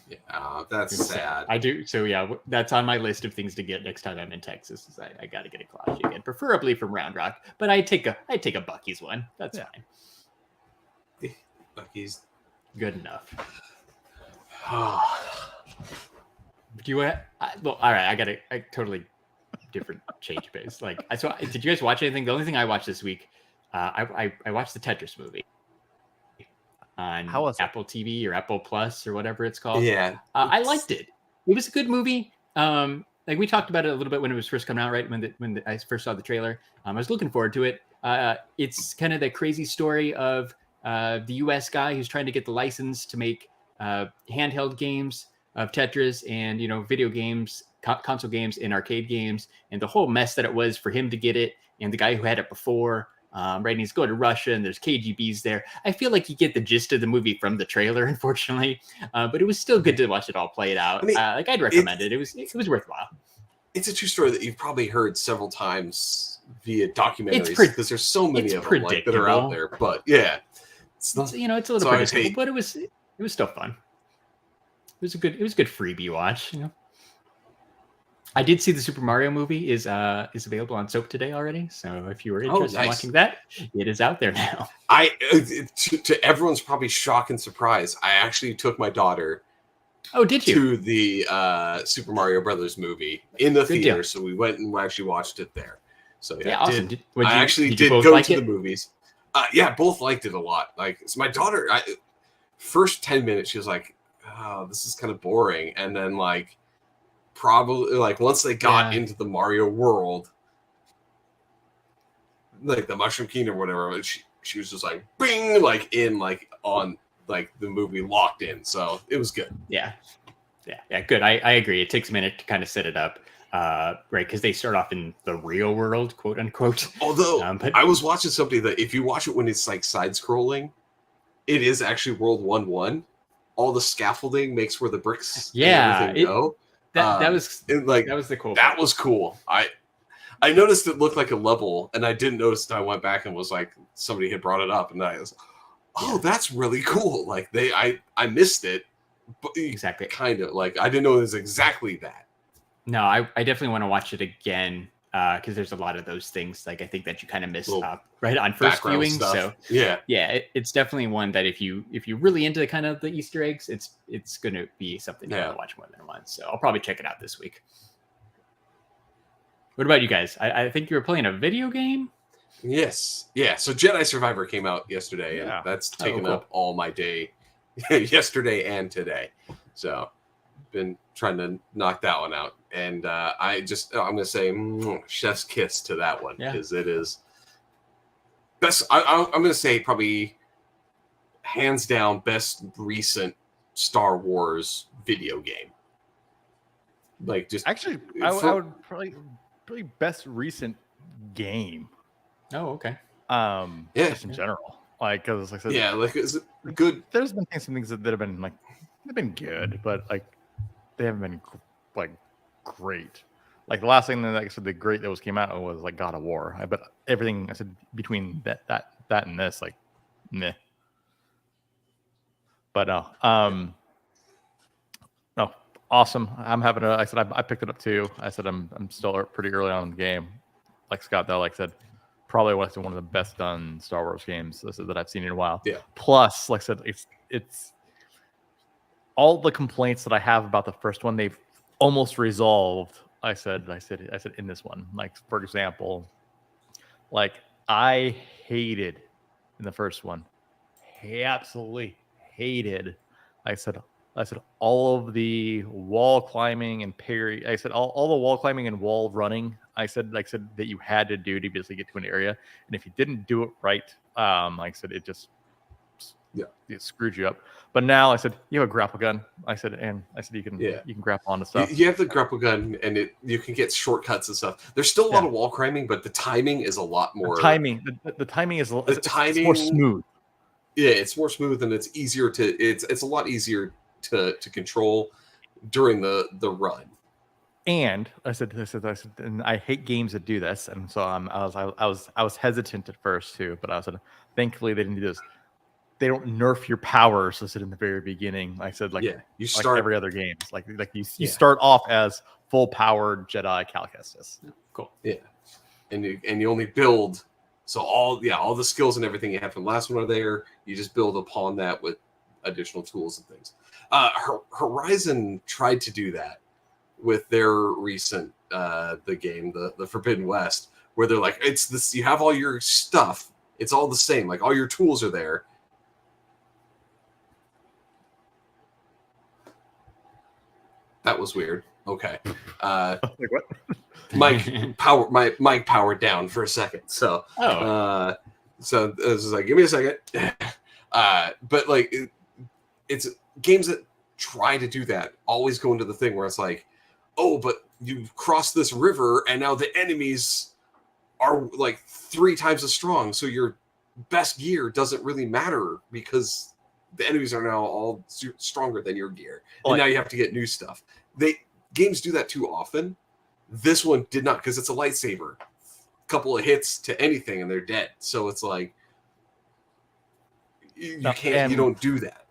Yeah, that's sad. I do. So yeah, that's on my list of things to get next time I'm in Texas. Is I got to get a collage again, preferably from Round Rock. But I'd take a Buc-ee's one. That's fine. Buc-ee's good enough. Do you well, all right, I got a totally different change base. Like, so did you guys watch anything? The only thing I watched this week, I watched the Tetris movie on Apple TV or Apple Plus or whatever it's called. Yeah. I liked it. It was a good movie. Like we talked about it a little bit when it was first coming out, right? When I first saw the trailer, I was looking forward to it. It's kind of the crazy story of the US guy who's trying to get the license to make handheld games of Tetris and, video games, console games and arcade games, and the whole mess that it was for him to get it. And the guy who had it before, right? And he's going to Russia and there's KGBs there. I feel like you get the gist of the movie from the trailer, unfortunately, but it was still good to watch it all played out. I mean, I'd recommend it. It was worthwhile. It's a true story that you've probably heard several times via documentaries because there's so many of them that are out there. But yeah, it's a little predictable, but it was still fun. It was a good freebie watch. I did see the Super Mario movie is available on Soap today already. So if you were interested in watching that, it is out there now. To everyone's probably shock and surprise, I actually took my daughter. Oh, did you? To the Super Mario Brothers movie in the theater. So we went and actually watched it there. So yeah, awesome. did go to the movies. Yeah, both liked it a lot. Like, so my daughter, first 10 minutes, she was like, "Oh, this is kind of boring," and then probably once they got into the Mario world, like the Mushroom Kingdom or whatever, she was just like, bing, on the movie locked in. So it was good. Yeah, good. I agree. It takes a minute to kind of set it up, right? Because they start off in the real world, quote unquote. Although I was watching something that if you watch it when it's like side scrolling, it is actually World 1-1. All the scaffolding makes where the bricks and everything go. That was the cool. That was cool. I noticed it looked like a level, and I didn't notice until I went back and was like, somebody had brought it up, and I was, that's really cool. Like I missed it, but exactly. Kind of I didn't know it was exactly that. No, I definitely want to watch it again because there's a lot of those things I think that you kind of miss right on first viewing. Stuff. So it's definitely one that if you're really into kind of the Easter eggs, it's going to be something you want to watch more than once. So I'll probably check it out this week. What about you guys? I think you were playing a video game. Yes. Yeah. So Jedi Survivor came out yesterday, and that's taken up all my day yesterday and today. So been trying to knock that one out. And I'm going to say chef's kiss to that one because it is best. I'm going to say probably hands down best recent Star Wars video game. Like just actually, I would probably best recent game. Oh, okay. Just in general, because like I said, is it good? There's been some things that have been they've been good, but they haven't been great. Like the last thing that I said, the great that came out was God of War. But everything I said between that and this, meh. But no, awesome. I'm having I picked it up too. I said I'm still pretty early on in the game. Like Scott though, said, probably one of the best done Star Wars games that I've seen in a while. Yeah. Plus, like I said, it's all the complaints that I have about the first one, they've almost resolved. I said in this one, for example, I hated in the first one, absolutely hated. I said all of the wall climbing and parry. I said all the wall climbing and wall running. I said that you had to do to basically get to an area, and if you didn't do it right, it just it screwed you up. But now I said you have a grapple gun. I said you can grapple onto stuff. You have the grapple gun, and you can get shortcuts and stuff. There's still a lot of wall climbing, but the timing is a lot more. The timing is it's more smooth. Yeah, it's more smooth and it's easier to it's a lot easier to control during the run. And I said, and I hate games that do this, and so I was hesitant at first too, but I said, thankfully they didn't do this. They don't nerf your powers. I said in the very beginning. I said you start like every other game. Like you start off as full powered Jedi Cal Kestis. Cool. Yeah, and you only build. So all the skills and everything you have from the last one are there. You just build upon that with additional tools and things. Horizon tried to do that with their recent the game, the Forbidden West, where they're like, it's this, you have all your stuff, it's all the same, like all your tools are there. That was weird. Okay. Like what? Mike powered down for a second. So so it was like, give me a second. But like it's games that try to do that always go into the thing where it's like, oh, but you've crossed this river and now the enemies are like 3 times as strong. So your best gear doesn't really matter because the enemies are now all stronger than your gear. And now you have to get new stuff. Games do that too often. This one did not, because it's a lightsaber. A couple of hits to anything and they're dead. So it's like you don't do that.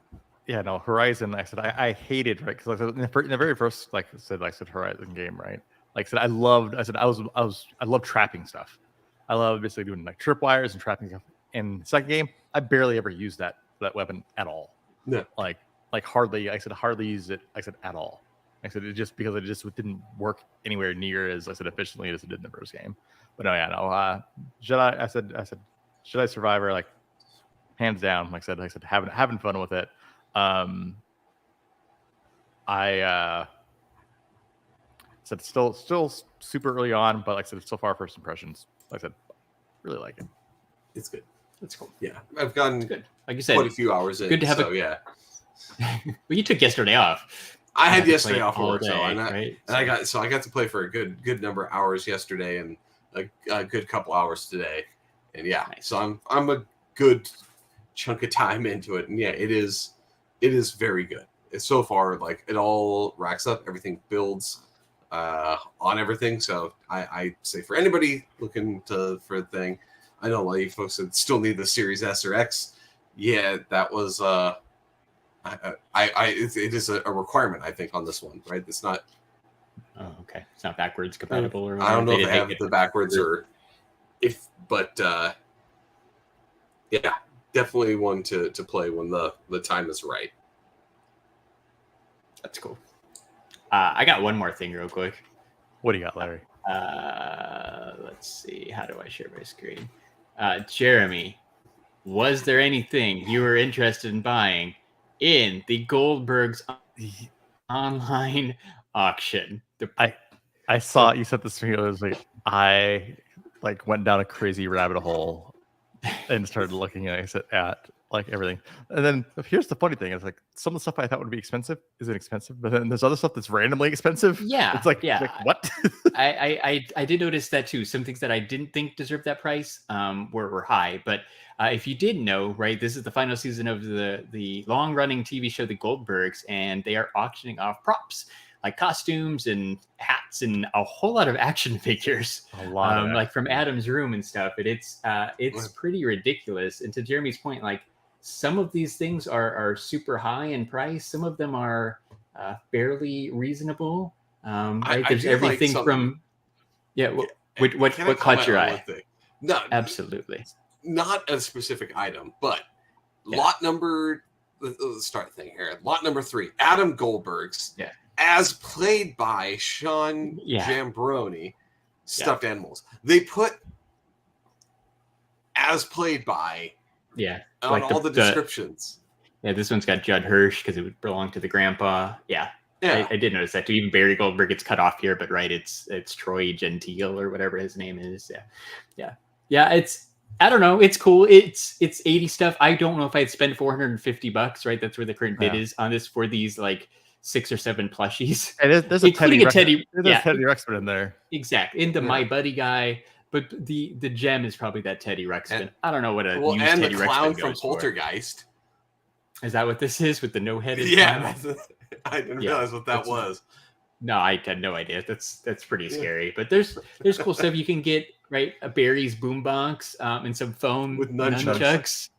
Yeah, no, Horizon. I said I hated, right, because in the very first I said Horizon game, right? Like I said, I loved trapping stuff. I love basically doing like tripwires and trapping stuff. In the second game, I barely ever used that weapon at all. No, like hardly. I said hardly used it. I said at all. I said it just because it didn't work anywhere near as efficiently as it did in the first game. But Jedi. I said Jedi Survivor, like hands down. Like I said having fun with it. I said still super early on, but like I said, it's so far first impressions. Like I said, really like it. It's good. That's cool. Yeah, I've gotten good. Like you said, quite a few hours in. Good to have yeah. Well, you took yesterday off. I had yesterday off work, right? I got to play for a good number of hours yesterday and a good couple hours today, and yeah, nice. So I'm a good chunk of time into it, and yeah, it is very good. It's so far like it all racks up, everything builds on everything. So I say for anybody looking for a thing, I know a lot of you folks that still need the Series S or X. Yeah, that was it is a requirement, I think, on this one, right? It's not. Oh, okay. It's not backwards compatible, or I don't know if they have the backwards or if, but yeah, definitely one to play when the time is right. That's cool. I got one more thing real quick. What do you got, Larry? Let's see. How do I share my screen? Jeremy, was there anything you were interested in buying in the Goldberg's online auction? I saw you sent this to me. It was like I went down a crazy rabbit hole and started looking at like everything. And then here's the funny thing: it's like some of the stuff I thought would be expensive isn't expensive, but then there's other stuff that's randomly expensive. Yeah, it's like what? I did notice that too. Some things that I didn't think deserved that price were high, but if you didn't know, right, this is the final season of the long running TV show The Goldbergs, and they are auctioning off props like costumes and hats and a whole lot of action figures, like from Adam's room and stuff. And it's pretty ridiculous. And to Jeremy's point, like some of these things are super high in price. Some of them are fairly reasonable. Right? There's everything like from what caught your eye? No, absolutely. Not a specific item, but lot number. Let's start the thing here. Lot number 3, Adam Goldberg's. Yeah. As played by Sean Jambroni, stuffed animals. They put as played by on like all the descriptions. This one's got Judd Hirsch because it would belong to the grandpa. I did notice that too. Even Barry Goldberg gets cut off here, but right, it's Troy Gentile or whatever his name is. It's I don't know. It's cool. It's 80 stuff. I don't know if I'd spend $450, right? That's where the current bid is on this for these like 6 or 7 plushies. There's a Teddy Ruxpin in there. Exactly. In the My Buddy guy, But the gem is probably that Teddy Ruxpin. I don't know what and Teddy the clown from Poltergeist. Is that what this is with the no-headed? Yeah, I didn't realize what that was. No, I had no idea. That's pretty scary. But there's cool stuff you can get, right? A Barry's boombox and some foam with nunchucks.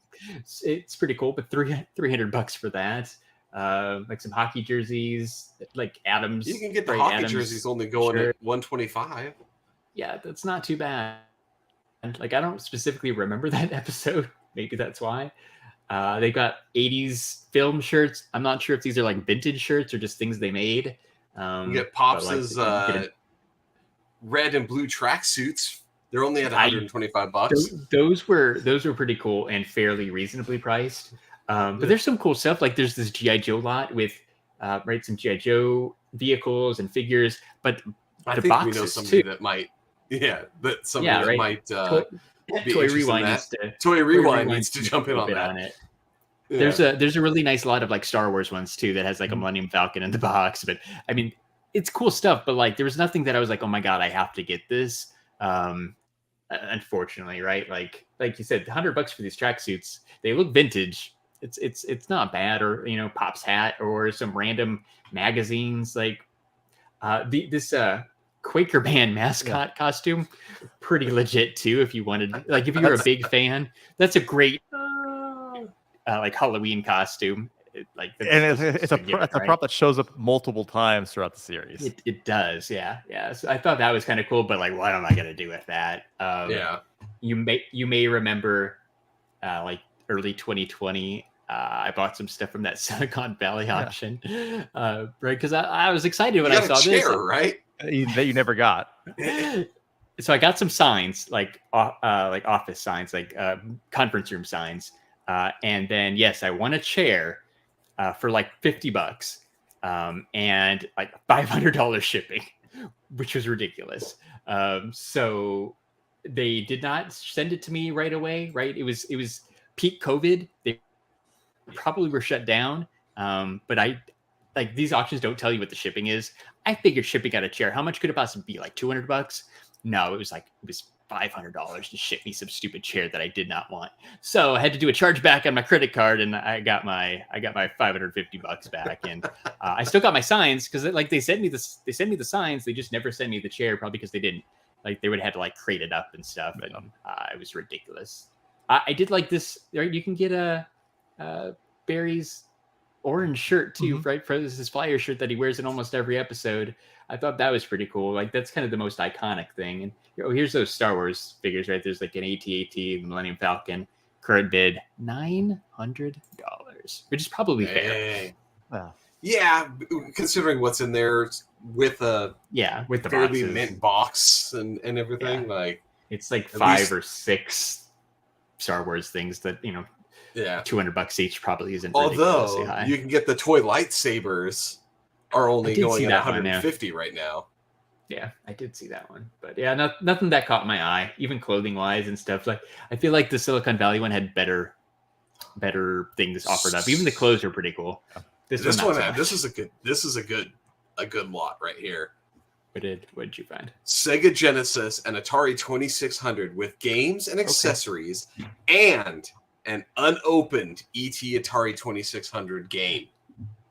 It's pretty cool. But $300 for that. Like some hockey jerseys, like Adams. You can get the hockey jerseys only going at $125. Yeah, that's not too bad. Like I don't specifically remember that episode. Maybe that's why. They got 80s film shirts. I'm not sure if these are like vintage shirts or just things they made. You get Pops's red and blue tracksuits. They're only at $125. Those were pretty cool and fairly reasonably priced. But there's some cool stuff. Like there's this G.I. Joe lot with some G.I. Joe vehicles and figures. But I the think boxes we know somebody too. That might, that somebody that might be Toy Rewind Toy Rewind needs to jump in on that. It. Yeah. There's a really nice lot of like Star Wars ones too that has like a Millennium Falcon in the box. But I mean, it's cool stuff. But like, there was nothing that I was like, oh my god, I have to get this. Unfortunately, right? Like you said, $100 for these tracksuits. They look vintage. It's not bad. Or Pop's hat or some random magazines. Like this Quaker Band mascot costume, pretty legit too. If you wanted, like, if you're a big fan, that's a great like Halloween costume. It's a prop that shows up multiple times throughout the series. It does, yeah. So I thought that was kind of cool, but like, what am I gonna do with that? You may remember, like early 2020. I bought some stuff from that Silicon Valley auction, right? Because I was excited when I saw this. Right? That you never got. So I got some signs, like office signs, like conference room signs, and then I won a chair for like $50, and like $500 shipping, which was ridiculous. So they did not send it to me right away. Right? It was peak COVID. They probably were shut down. But like these auctions don't tell you what the shipping is. I figured shipping out a chair, how much could it possibly be? Like $200? No, it was $500 to ship me some stupid chair that I did not want. So I had to do a chargeback on my credit card, and I got my $550 back. And I still got my signs because like they sent me the signs. They just never sent me the chair, probably because they didn't like they would have had to like crate it up and stuff. And it was ridiculous. I did like this. Right, you can get a Barry's orange shirt too, right? For this flyer shirt that he wears in almost every episode. I thought that was pretty cool. Like that's kind of the most iconic thing. And here's those Star Wars figures, right? There's like an AT-AT, the Millennium Falcon. Current bid $900, which is probably fair. Wow. Yeah, considering what's in there with the fairly mint box and everything, like it's like 5 or 6 Star Wars things that $200 each probably isn't. Although you can get the toy lightsabers are only going at $150 right now. Yeah, I did see that one, but nothing that caught my eye, even clothing wise and stuff. Like I feel like the Silicon Valley one had better things offered up. Even the clothes are pretty cool. This is a good lot right here. What did you find? Sega Genesis and Atari 2600 with games and accessories and an unopened ET Atari 2600 game.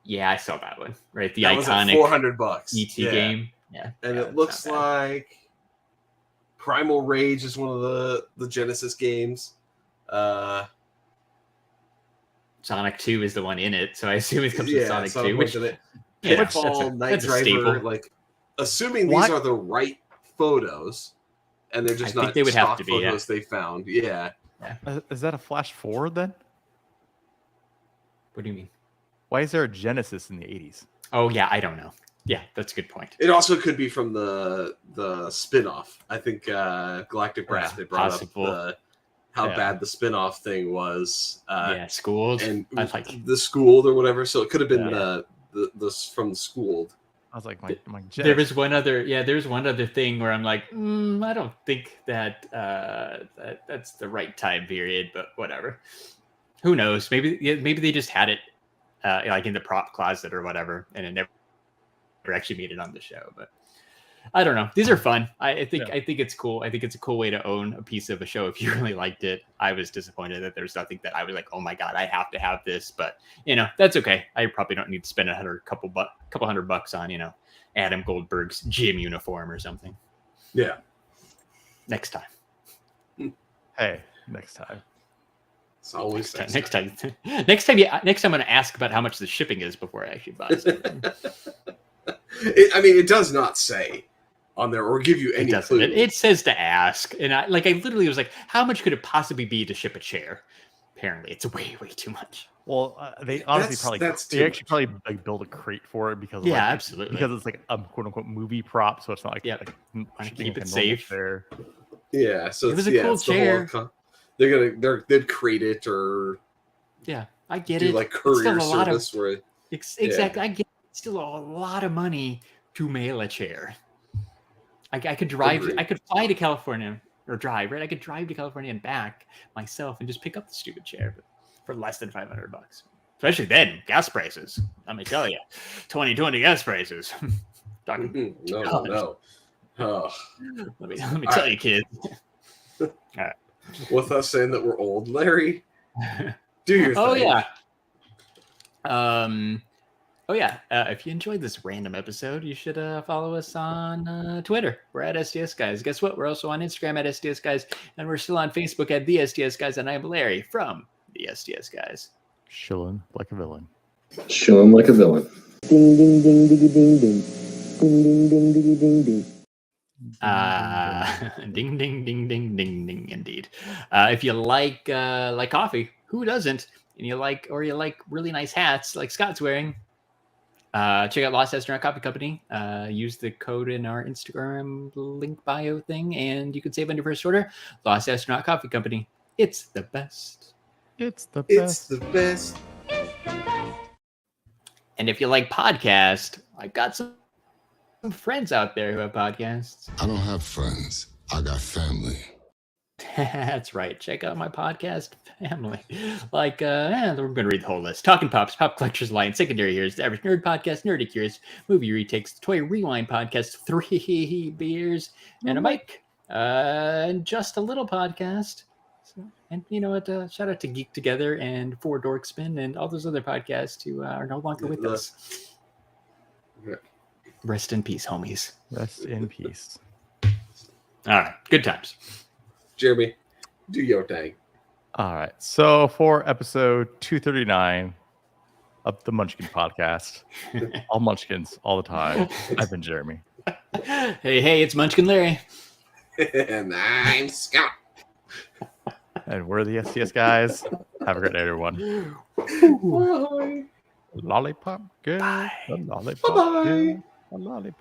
Yeah, I saw that one. Right, the that iconic was $400 ET game. Yeah, and it looks like Primal Rage is one of the Genesis games. Sonic 2 is the one in it, so I assume it comes with Sonic 2. Which Pitfall, Night Driver, like assuming these are the right photos, and they're just not stock photos they found. Yeah. Is that a flash forward then? What do you mean? Why is there a Genesis in the 80s? Oh yeah, I don't know. Yeah, that's a good point. It also could be from the spin-off. I think Galactic Brass they brought up how bad the spin-off thing was. Schooled. And the Schooled or whatever. So it could have been the from the Schooled. I was like, my there was one other thing where I'm like, I don't think that that's the right time period, but whatever. Who knows? Maybe they just had it like in the prop closet or whatever, and it never actually made it on the show. But I don't know. These are fun. I think it's cool. I think it's a cool way to own a piece of a show if you really liked it. I was disappointed that there's nothing that I was like, oh my god, I have to have this. But that's okay. I probably don't need to spend a couple $100 on Adam Goldberg's gym uniform or something. Yeah. Next time. Hey, next time. It's always next time. Next time I'm going to ask about how much the shipping is before I actually buy something. It does not say on there or give you any clue. It says to ask, and I literally was like, how much could it possibly be to ship a chair? Apparently, it's way too much. Well, they honestly probably like build a crate for it because absolutely, because it's like a quote unquote movie prop, so it's not like keep it safe there. Yeah, so it was a cool chair. They'd crate it or I get it. Like courier service where exactly. I get it. It's still a lot of money to mail a chair. I could drive. I could fly to California or drive. Right, I could drive to California and back myself and just pick up the stupid chair for less than $500. Especially then, gas prices. Let me tell you, 2020 gas prices. No. Oh. Let me tell you, kids. All right. With us saying that we're old, Larry, do your thing. If you enjoyed this random episode, you should follow us on Twitter. We're at STS Guys. Guess what? We're also on Instagram at STS Guys, and we're still on Facebook at the STS Guys. And I'm Larry from the STS Guys. Chillin' like a villain. Chillin' like a villain. Ding ding ding ding ding ding. Ding ding ding ding ding ding. Ding ding ding ding ding ding indeed. If you like coffee, who doesn't? And you like really nice hats like Scott's wearing, check out Lost Astronaut Coffee Company. Use the code in our Instagram link bio thing and you can save on your first order. Lost Astronaut Coffee Company. It's the best. It's the best. And if you like podcast, I got some friends out there who have podcasts. I don't have friends. I got family. That's right. Check out my podcast, Family. We're going to read the whole list. Talking Pops, Pop Collectors Alliance, Secondary Heroes, The Average Nerd Podcast, Nerdy Curious, Movie Retakes, Toy Rewind Podcast, 3 beers, and a mic, and Just a Little Podcast. So, and you know what? Shout out to Geek Together and Four Dorkspin and all those other podcasts who are no longer with us. Rest in peace, homies. Rest in peace. All right. Good times. Jeremy, do your thing. All right. So for episode 239 of the Munchkin Podcast, all Munchkins all the time, I've been Jeremy. Hey, it's Munchkin Larry. And I'm Scott. And we're the STS Guys. Have a great day, everyone. Bye. Lollipop good. Bye. Lollipop Bye-bye. good. A lollipop.